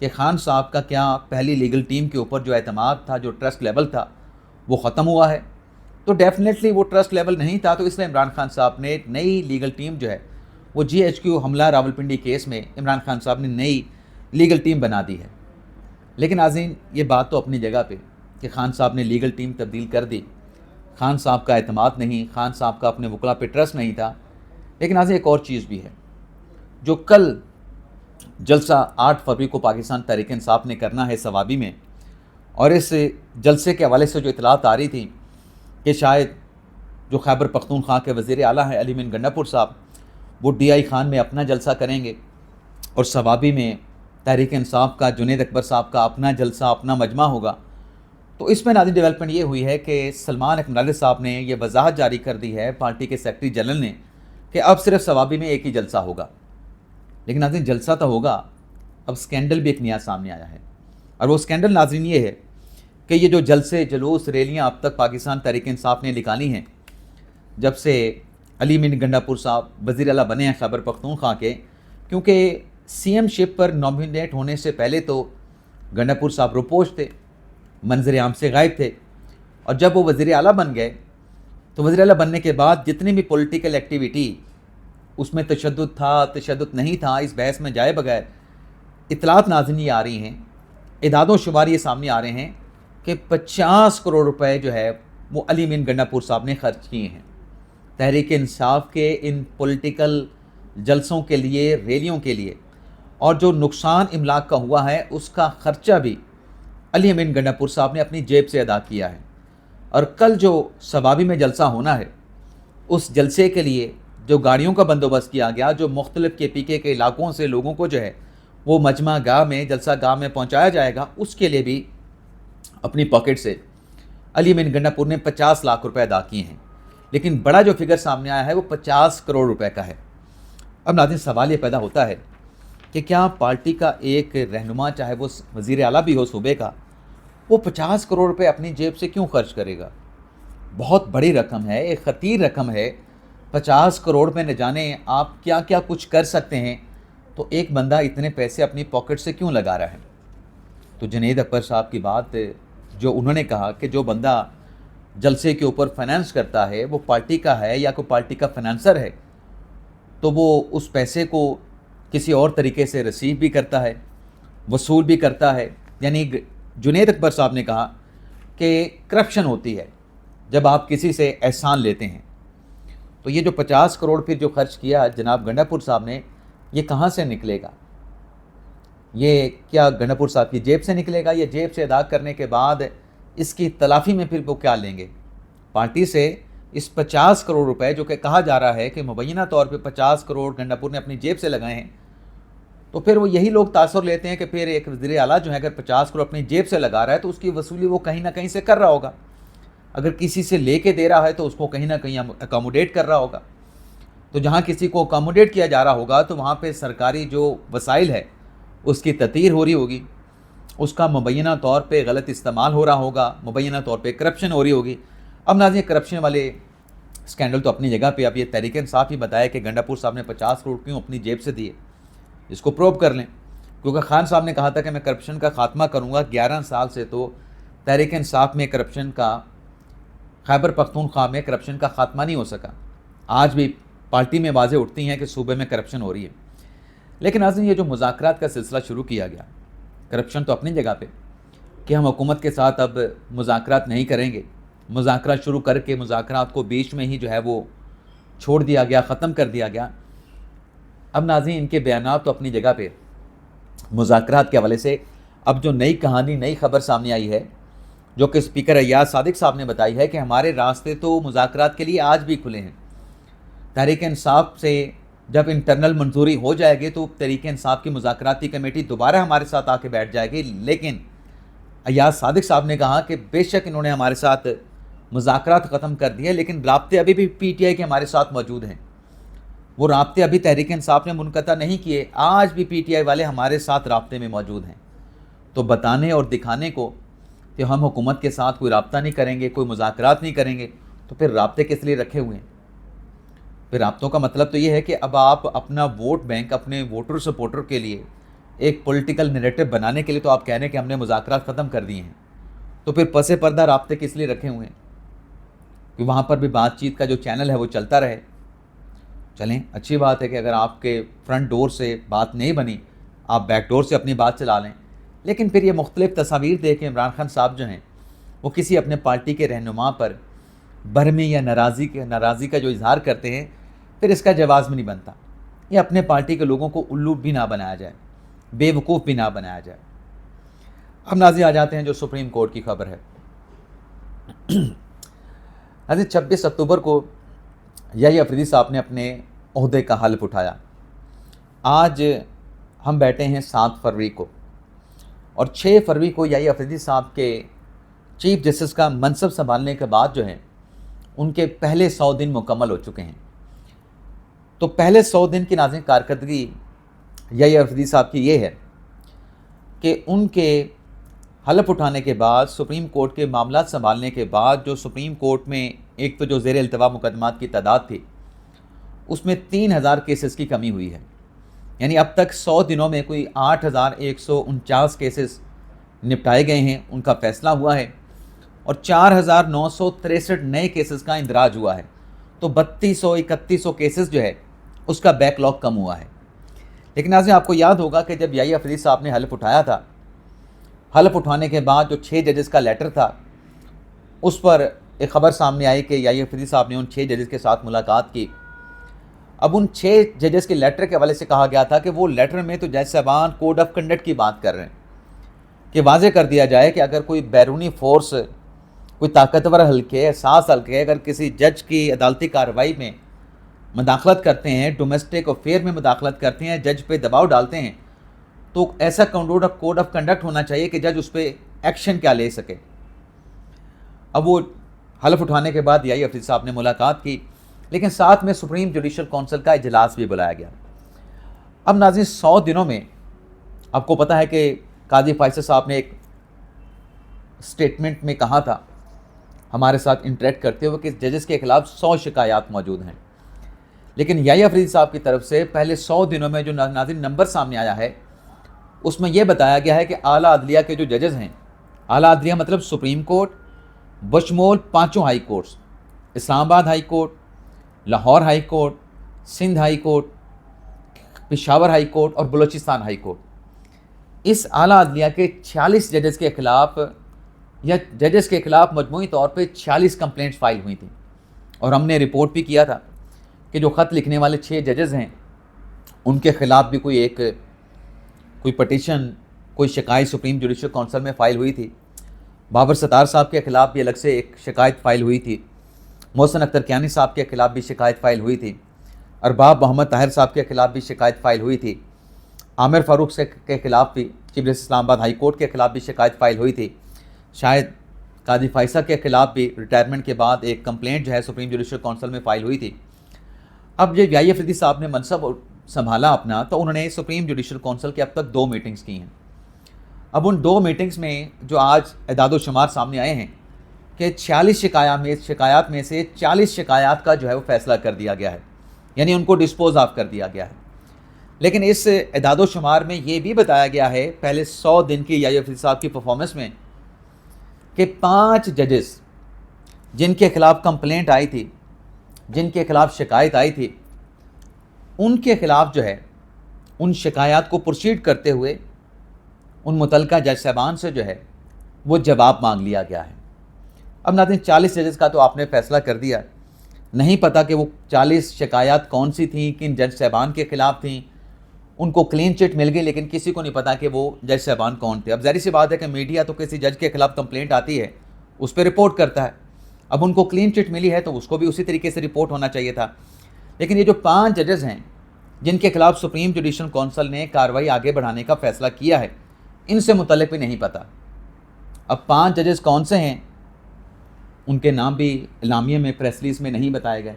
کہ خان صاحب کا کیا پہلی لیگل ٹیم کے اوپر جو اعتماد تھا، جو ٹرسٹ لیول تھا، وہ ختم ہوا ہے؟ تو ڈیفینیٹلی وہ ٹرسٹ لیول نہیں تھا، تو اس لیے عمران خان صاحب نے نئی لیگل ٹیم جو ہے وہ GHQ حملہ راولپنڈی کیس میں عمران خان صاحب نے نئی لیگل ٹیم بنا دی ہے۔ لیکن ناظرین، یہ بات تو اپنی جگہ پہ کہ خان صاحب نے لیگل ٹیم تبدیل کر دی، خان صاحب کا اعتماد نہیں، خان صاحب کا اپنے وکلاء پہ ٹرسٹ نہیں تھا۔ لیکن ناظرین، ایک اور چیز بھی ہے جو کل جلسہ 8 فروری کو پاکستان تحریک انصاف نے کرنا ہے ثوابی میں، اور اس جلسے کے حوالے سے جو اطلاعات آ رہی تھیں کہ شاید جو خیبر پختونخوا کے وزیر اعلیٰ ہیں علی مین گنڈا پور صاحب، وہ DI خان میں اپنا جلسہ کریں گے، اور ثوابی میں تحریک انصاف کا جنید اکبر صاحب کا اپنا جلسہ، اپنا مجمع ہوگا۔ تو اس میں ناظرین ڈیولپمنٹ یہ ہوئی ہے کہ سلمان اکمل صاحب نے یہ وضاحت جاری کر دی ہے پارٹی کے سیکرٹری جنرل نے کہ اب صرف ثوابی میں ایک ہی جلسہ ہوگا۔ لیکن ناظرین، جلسہ تو ہوگا، اب سکینڈل بھی ایک نیا سامنے آیا ہے، اور وہ سکینڈل ناظرین یہ ہے کہ یہ جو جلسے، جلوس، ریلیاں اب تک پاکستان تحریک انصاف نے نکالی ہیں جب سے علی مین گنڈا پور صاحب وزیر اعلیٰ بنے ہیں خیبر پختونخوا کے، کیونکہ CM شپ پر نامینیٹ ہونے سے پہلے تو گنڈا پور صاحب روپوش تھے، منظر عام سے غائب تھے، اور جب وہ وزیر اعلیٰ بن گئے تو وزیر اعلیٰ بننے کے بعد جتنی بھی پولیٹیکل ایکٹیویٹی، اس میں تشدد تھا، تشدد نہیں تھا، اس بحث میں جائے بغیر اطلاعات ناظرین یہ آ رہی ہیں، اعداد و شمار یہ سامنے آ رہے ہیں کہ 50 کروڑ روپے جو ہے وہ علی مین گنڈا پور صاحب نے خرچ کیے ہیں تحریک انصاف کے ان پولیٹیکل جلسوں کے لیے، ریلیوں کے لیے، اور جو نقصان املاک کا ہوا ہے اس کا خرچہ بھی علی مین گنڈا پور صاحب نے اپنی جیب سے ادا کیا ہے۔ اور کل جو ثوابی میں جلسہ ہونا ہے، اس جلسے کے لیے جو گاڑیوں کا بندوبست کیا گیا، جو مختلف KPK کے علاقوں سے لوگوں کو جو ہے وہ مجمع گاہ میں، جلسہ گاہ میں پہنچایا جائے گا، اس کے لیے بھی اپنی پاکٹ سے علی مین گنڈا پور نے 50 لاکھ روپے ادا کیے ہیں۔ لیکن بڑا جو فگر سامنے آیا ہے وہ 50 کروڑ روپے کا ہے۔ اب ناظرین، سوال یہ پیدا ہوتا ہے کہ کیا پارٹی کا ایک رہنما، چاہے وہ وزیر اعلیٰ بھی ہو صوبے کا، وہ 50 کروڑ روپے اپنی جیب سے کیوں خرچ کرے گا؟ بہت بڑی رقم ہے، ایک خطیر رقم ہے۔ 50 کروڑ میں نہ جانے آپ کیا کیا کچھ کر سکتے ہیں، تو ایک بندہ اتنے پیسے اپنی پاکٹ سے کیوں لگا رہا ہے؟ تو جنید اکبر صاحب کی بات جو انہوں نے کہا کہ جو بندہ جلسے کے اوپر فائنانس کرتا ہے وہ پارٹی کا ہے یا کوئی پارٹی کا فائنانسر ہے، تو وہ اس پیسے کو کسی اور طریقے سے ریسیو بھی کرتا ہے، وصول بھی کرتا ہے۔ یعنی جنید اکبر صاحب نے کہا کہ کرپشن ہوتی ہے جب آپ کسی سے احسان لیتے ہیں۔ تو یہ جو 50 کروڑ پھر جو خرچ کیا جناب گنڈا پور صاحب نے، یہ کہاں سے نکلے گا؟ یہ کیا گنڈا پور صاحب کی جیب سے نکلے گا؟ یہ جیب سے ادا کرنے کے بعد اس کی تلافی میں پھر وہ کیا لیں گے؟ پارٹی سے اس 50 کروڑ روپے جو کہ کہا جا رہا ہے کہ مبینہ طور پہ 50 کروڑ گنڈا پور نے اپنی جیب سے لگائے ہیں، تو پھر وہ یہی لوگ تاثر لیتے ہیں کہ پھر ایک وزیر اعلیٰ جو ہے اگر 50 کروڑ اپنی جیب سے لگا رہا ہے تو اس کی وصولی وہ کہیں نہ کہیں سے کر رہا ہوگا، اگر کسی سے لے کے دے رہا ہے تو اس کو کہیں نہ کہیں اکاموڈیٹ کر رہا ہوگا، تو جہاں کسی کو اکاموڈیٹ کیا جا رہا ہوگا تو وہاں پہ سرکاری جو وسائل ہے اس کی تطہیر ہو رہی ہوگی، اس کا مبینہ طور پہ غلط استعمال ہو رہا ہوگا، مبینہ طور پہ کرپشن ہو رہی ہوگی۔ اب ناظرین، کرپشن والے سکینڈل تو اپنی جگہ پہ، اب یہ تحریک انصاف ہی بتایا کہ گنڈا پور صاحب نے 50 کروڑ کیوں اپنی جیب سے دیے، اس کو پروب کر لیں، کیونکہ خان صاحب نے کہا تھا کہ میں کرپشن کا خاتمہ کروں گا۔ 11 سال سے تو تحریک انصاف میں کرپشن کا، خیبر پختونخوا میں کرپشن کا خاتمہ نہیں ہو سکا۔ آج بھی پارٹی میں آوازیں اٹھتی ہیں کہ صوبے میں کرپشن ہو رہی ہے۔ لیکن ناظرین، یہ جو مذاکرات کا سلسلہ شروع کیا گیا، کرپشن تو اپنی جگہ پہ کہ ہم حکومت کے ساتھ اب مذاکرات نہیں کریں گے، مذاکرات شروع کر کے مذاکرات کو بیچ میں ہی جو ہے وہ چھوڑ دیا گیا، ختم کر دیا گیا۔ اب ناظرین، ان کے بیانات تو اپنی جگہ پہ، مذاکرات کے حوالے سے اب جو نئی کہانی، نئی خبر سامنے آئی ہے، جو کہ اسپیکر ایاز صادق صاحب نے بتائی ہے کہ ہمارے راستے تو مذاکرات کے لیے آج بھی کھلے ہیں۔ تحریک انصاف سے جب انٹرنل منظوری ہو جائے گی تو تحریک انصاف کی مذاکراتی کمیٹی دوبارہ ہمارے ساتھ آ کے بیٹھ جائے گی۔ لیکن ایاز صادق صاحب نے کہا کہ بے شک انہوں نے ہمارے ساتھ مذاکرات ختم کر دیے، لیکن رابطے ابھی بھی PTI کے ہمارے ساتھ موجود ہیں، وہ رابطے ابھی تحریک انصاف نے منقطع نہیں کیے، آج بھی PTI والے ہمارے ساتھ رابطے میں موجود ہیں۔ تو بتانے اور دکھانے کو کہ ہم حکومت کے ساتھ کوئی رابطہ نہیں کریں گے، کوئی مذاکرات نہیں کریں گے، تو پھر رابطے کس لیے رکھے ہوئے ہیں؟ پھر رابطوں کا مطلب تو یہ ہے کہ اب آپ اپنا ووٹ بینک، اپنے ووٹر سپورٹر کے لیے ایک پولیٹیکل نیریٹو بنانے کے لیے تو آپ کہہ رہے ہیں کہ ہم نے مذاکرات ختم کر دیے ہیں، تو پھر پس پردہ رابطے کس لیے رکھے ہوئے ہیں کہ وہاں پر بھی بات چیت کا جو چینل ہے وہ چلتا رہے؟ چلیں، اچھی بات ہے کہ اگر آپ کے فرنٹ ڈور سے بات نہیں بنی، آپ بیک ڈور سے اپنی بات چلا لیں، لیکن پھر یہ مختلف تصاویر دے کے عمران خان صاحب جو ہیں وہ کسی اپنے پارٹی کے رہنما پر برہمی یا ناراضی کا جو اظہار کرتے ہیں، پھر اس کا جواز میں نہیں بنتا۔ یہ اپنے پارٹی کے لوگوں کو الو بھی نہ بنایا جائے، بے وقوف بھی نہ بنایا جائے۔ اب ناظرین آ جاتے ہیں جو سپریم کورٹ کی خبر ہے۔ ناظرین 26 اکتوبر کو یحییٰ افریدی صاحب نے اپنے عہدے کا حلف اٹھایا۔ آج ہم بیٹھے ہیں 7 فروری کو، اور 6 فروری کو یحییٰ افریدی صاحب کے چیف جسٹس کا منصب سنبھالنے کے بعد جو ہے ان کے پہلے 100 دن مکمل ہو چکے ہیں۔ تو پہلے 100 دن کی ناظرین کارکردگی یحییٰ افریدی صاحب کی یہ ہے کہ ان کے حلف اٹھانے کے بعد، سپریم کورٹ کے معاملات سنبھالنے کے بعد، جو سپریم کورٹ میں ایک تو جو زیر التوا مقدمات کی تعداد تھی اس میں 3000 کیسز کی کمی ہوئی ہے، یعنی اب تک 100 دنوں میں کوئی 8149 کیسز نپٹائے گئے ہیں، ان کا فیصلہ ہوا ہے، اور 4963 نئے کیسز کا اندراج ہوا ہے۔ تو 3200-3100 کیسز جو ہے اس کا بیک لاگ کم ہوا ہے۔ لیکن ناظرین آپ کو یاد ہوگا کہ جب یحییٰ افریدی صاحب نے حلف اٹھایا تھا، حلف اٹھانے کے بعد جو 6 ججز کا لیٹر تھا اس پر ایک خبر سامنے آئی کہ یحییٰ افریدی صاحب نے ان 6 ججز کے ساتھ ملاقات کی۔ اب ان 6 ججز کے لیٹر کے حوالے سے کہا گیا تھا کہ وہ لیٹر میں تو جج صاحبان کوڈ آف کنڈکٹ کی بات کر رہے ہیں کہ واضح کر دیا جائے کہ اگر کوئی بیرونی فورس، کوئی طاقتور حلقے، حساس حلقے اگر کسی جج کی عدالتی کارروائی میں مداخلت کرتے ہیں، ڈومیسٹک افیئر میں مداخلت کرتے ہیں، جج پہ دباؤ ڈالتے ہیں، تو ایسا کوڈ آف کنڈکٹ ہونا چاہیے کہ جج اس پہ ایکشن کیا لے سکے۔ اب وہ حلف اٹھانے کے بعد یحییٰ افریدی صاحب نے ملاقات کی، لیکن ساتھ میں سپریم جوڈیشل کونسل کا اجلاس بھی بلایا گیا۔ اب ناظرین 100 دنوں میں آپ کو پتہ ہے کہ قاضی فیصل صاحب نے ایک سٹیٹمنٹ میں کہا تھا ہمارے ساتھ انٹریکٹ کرتے ہوئے کہ ججز کے خلاف 100 شکایات موجود ہیں، لیکن یحییٰ افریدی صاحب کی طرف سے پہلے 100 دنوں میں جو ناظرین نمبر سامنے آیا ہے اس میں یہ بتایا گیا ہے کہ اعلیٰ عدلیہ کے جو ججز ہیں، اعلیٰ عدلیہ مطلب سپریم کورٹ بشمول 5 ہائی کورٹس، اسلام آباد high court, Lahore high court, Sindh high court, Peshawar high court اور بلوچستان ہائی کورٹ، اس اعلیٰ عدلیہ کے 46 ججز کے خلاف مجموعی طور پہ 46 کمپلینٹس فائل ہوئی تھیں، اور ہم نے رپورٹ بھی کیا تھا کہ جو خط لکھنے والے 6 ججز ہیں ان کے خلاف بھی کوئی پٹیشن، کوئی شکایت سپریم جوڈیشل کونسل میں فائل ہوئی تھی۔ بابر ستار صاحب کے خلاف بھی الگ سے ایک شکایت فائل ہوئی تھی، محسن اختر کیانی صاحب کے خلاف بھی شکایت فائل ہوئی تھی، ارباب محمد طاہر صاحب کے خلاف بھی شکایت فائل ہوئی تھی، عامر فاروق کے خلاف بھی، چیف جسٹس اسلام آباد ہائی کورٹ کے خلاف بھی شکایت فائل ہوئی تھی، شاید قاضی فیصل کے خلاف بھی ریٹائرمنٹ کے بعد ایک کمپلینٹ جو ہے سپریم جوڈیشل کونسل میں فائل ہوئی تھی۔ اب جب یحییٰ افریدی صاحب نے منصب سنبھالا اپنا، تو انہوں نے سپریم جوڈیشل کونسل کے اب تک 2 میٹنگز کی ہیں۔ اب ان 2 میٹنگز میں جو آج اعداد و شمار سامنے آئے ہیں کہ 46 شکایات میں سے 40 شکایات کا جو ہے وہ فیصلہ کر دیا گیا ہے، یعنی ان کو ڈسپوز آف کر دیا گیا ہے۔ لیکن اس اعداد و شمار میں یہ بھی بتایا گیا ہے پہلے 100 دن کی یحییٰ افریدی صاحب کی پرفارمنس میں کہ 5 ججز جن کے خلاف کمپلینٹ آئی تھی، جن کے خلاف شکایت آئی تھی، ان کے خلاف جو ہے ان شکایات کو پروسیڈ کرتے ہوئے ان متعلقہ جج صاحبان سے جو ہے وہ جواب مانگ لیا گیا ہے۔ اب ناظرین 40 ججز کا تو آپ نے فیصلہ کر دیا، نہیں پتہ کہ وہ 40 شکایات کون سی تھیں، کن جج صاحبان کے خلاف تھیں، ان کو کلین چٹ مل گئی لیکن کسی کو نہیں پتا کہ وہ جج صاحبان کون تھے۔ اب ظاہر سی بات ہے کہ میڈیا تو کسی جج کے خلاف کمپلینٹ آتی ہے اس پہ رپورٹ کرتا ہے، اب ان کو کلین چٹ ملی ہے تو اس کو بھی اسی طریقے سے رپورٹ ہونا چاہیے تھا۔ لیکن یہ جو 5 ججز ہیں جن کے خلاف سپریم جوڈیشل کونسل نے کارروائی آگے بڑھانے کا فیصلہ کیا ہے، ان سے متعلق بھی نہیں پتہ۔ اب 5 ججز کون سے ہیں ان کے نام بھی اعلامیہ میں، پریس ریلیز میں نہیں بتائے گئے،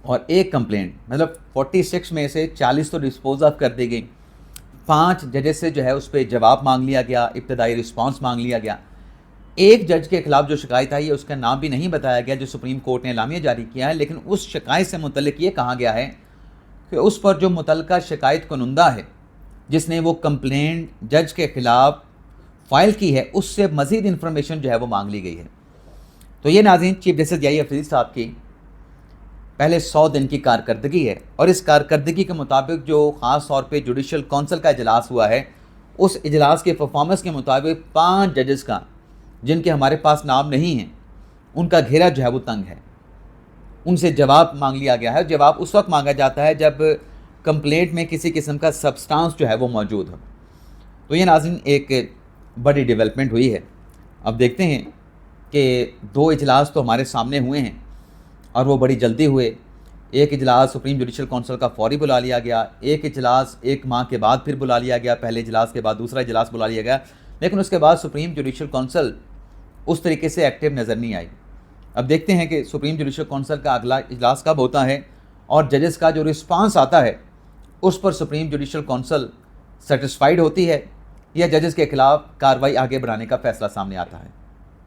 اور ایک کمپلینٹ مطلب 46 میں سے 40 تو ڈسپوز آف کر دی گئی، 5 ججز سے جو ہے اس پہ جواب مانگ لیا گیا، ابتدائی رسپانس مانگ لیا گیا۔ ایک جج کے خلاف جو شکایت آئی ہے اس کا نام بھی نہیں بتایا گیا جو سپریم کورٹ نے اعلامیہ جاری کیا ہے، لیکن اس شکایت سے متعلق یہ کہا گیا ہے کہ اس پر جو متعلقہ شکایت کنندہ ہے جس نے وہ کمپلینٹ جج کے خلاف فائل کی ہے اس سے مزید انفارمیشن جو ہے وہ مانگ لی گئی ہے۔ تو یہ ناظرین چیف جسٹس ضیاء افریدی صاحب کی پہلے 100 دن کی کارکردگی ہے، اور اس کارکردگی کے مطابق جو خاص طور پہ جوڈیشل کونسل کا اجلاس ہوا ہے، اس اجلاس کے پرفارمنس کے مطابق 5 ججز کا، جن کے ہمارے پاس نام نہیں ہیں، ان کا گھیرا جو ہے وہ تنگ ہے۔ ان سے جواب مانگ لیا گیا ہے۔ جواب اس وقت مانگا جاتا ہے جب کمپلینٹ میں کسی قسم کا سبسٹانس جو ہے وہ موجود ہو۔ تو یہ ناظرین ایک بڑی ڈیولپمنٹ ہوئی ہے۔ اب دیکھتے ہیں کہ 2 اجلاس تو ہمارے سامنے ہوئے ہیں اور وہ بڑی جلدی ہوئے۔ ایک اجلاس سپریم جوڈیشل کونسل کا فوری بلا لیا گیا، ایک اجلاس 1 ماہ کے بعد پھر بلا لیا گیا، پہلے اجلاس کے بعد دوسرا اجلاس بلا لیا گیا، لیکن اس کے بعد سپریم جوڈیشل کونسل اس طریقے سے ایکٹیو نظر نہیں آئی۔ اب دیکھتے ہیں کہ سپریم جوڈیشل کونسل کا اگلا اجلاس کب ہوتا ہے، اور ججز کا جو رسپانس آتا ہے اس پر سپریم جوڈیشل کونسل سیٹسفائیڈ ہوتی ہے یا ججز کے خلاف کارروائی آگے بڑھانے کا فیصلہ سامنے آتا ہے۔